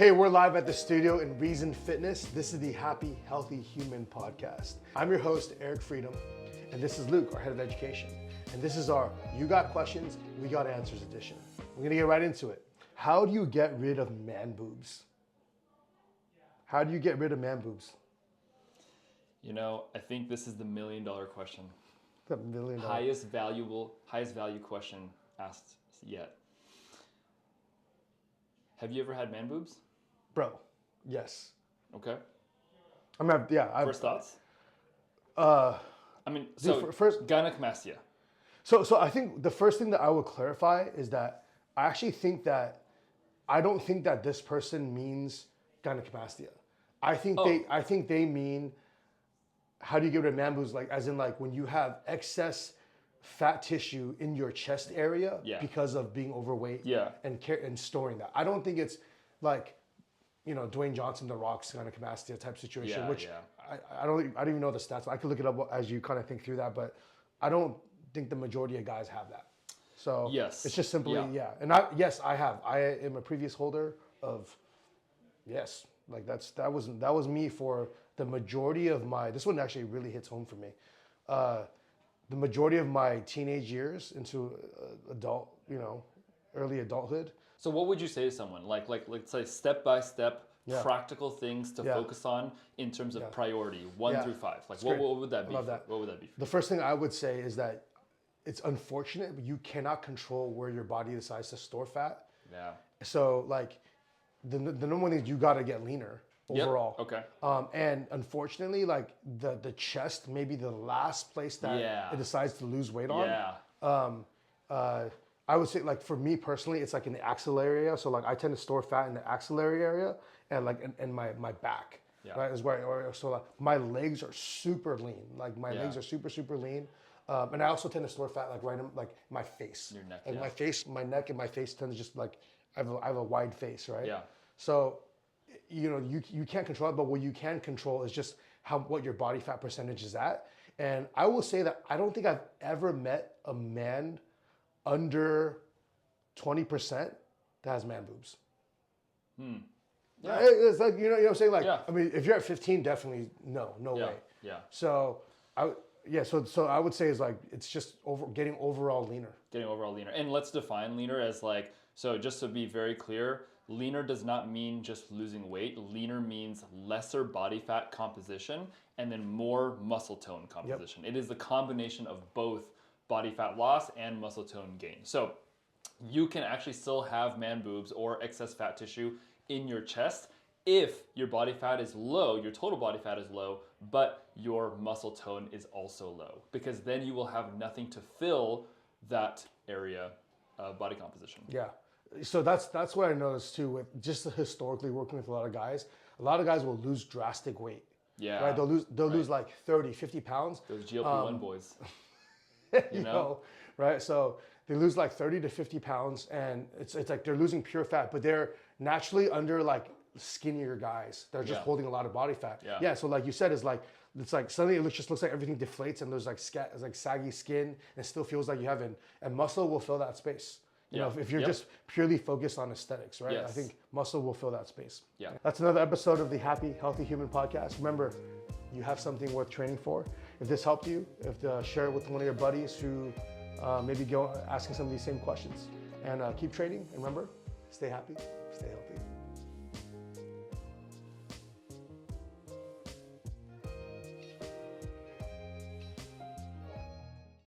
Hey, we're live at the studio in Reason Fitness. This is the Happy, Healthy Human podcast. I'm your host, Eric Freedom, and this is Luke, our head of education. And this is our You Got Questions, We Got Answers edition. We're gonna get right into it. How do you get rid of man boobs? How do you get rid of man boobs? You know, I think this is the $1 million question. The $1 million. Highest value question asked yet. Have you ever had man boobs? Bro, yes. Okay. First thoughts? Dude, first, gynecomastia. So I think the first thing that I would clarify is that I actually think that I don't think that this person means gynecomastia. I think they mean how do you get rid of man boobs, like as in like when you have excess fat tissue in your chest area because of being overweight and storing that. I don't think it's like, you know, Dwayne Johnson, The Rock's gynecomastia type situation, I don't even know the stats. I could look it up as you kind of think through that, but I don't think the majority of guys have that. So it's just simply, And I have. I am a previous holder of, like that was me for the majority of this one actually really hits home for me. The majority of my teenage years into adult, early adulthood. So what would you say to someone? Like let's say step-by-step practical things to focus on in terms of priority, 1 through 5. Like what would that be? I love that. What would that be? The first thing I would say is that it's unfortunate, but you cannot control where your body decides to store fat. Yeah. So like the number one thing is you got to get leaner overall. Okay. And unfortunately, like the chest may be the last place that it decides to lose weight on. Yeah. I would say, like, for me personally, it's like in the axillary area. So like I tend to store fat in the axillary area and like in my back. Yeah. Right, is where so like my legs are super lean. Like my legs are super lean. And I also tend to store fat like right in like my face. Your neck. Like my face, my neck and my face tend to just like I have a wide face, right? Yeah. So you can't control it, but what you can control is just what your body fat percentage is at. And I will say that I don't think I've ever met a man under 20% that has man boobs. Yeah. It's like, you know what I'm saying? Like, I mean, if you're at 15, definitely no way. Yeah. So so I would say is like, it's just getting overall leaner. Getting overall leaner. And let's define leaner as like, so just to be very clear, leaner does not mean just losing weight. Leaner means lesser body fat composition and then more muscle tone composition. It is the combination of both body fat loss and muscle tone gain. So you can actually still have man boobs or excess fat tissue in your chest if your body fat is low, your total body fat is low, but your muscle tone is also low, because then you will have nothing to fill that area of body composition. Yeah. So that's what I noticed too, with just historically working with a lot of guys. A lot of guys will lose drastic weight. Yeah. Right? They'll lose like 30, 50 pounds. Those GLP-1 boys. You know? Right? So they lose like 30 to 50 pounds, and it's like they're losing pure fat, but they're naturally under like skinnier guys. They're just holding a lot of body fat. Yeah. So like you said, it's like suddenly it just looks like everything deflates, and there's like saggy skin, and it still feels like you haven't. And muscle will fill that space. You know, if you're just purely focused on aesthetics, right? Yes. I think muscle will fill that space. Yeah. That's another episode of the Happy, Healthy Human podcast. Remember, you have something worth training for. If this helped you, share it with one of your buddies who maybe go asking some of these same questions. And keep training. And remember, stay happy, stay healthy.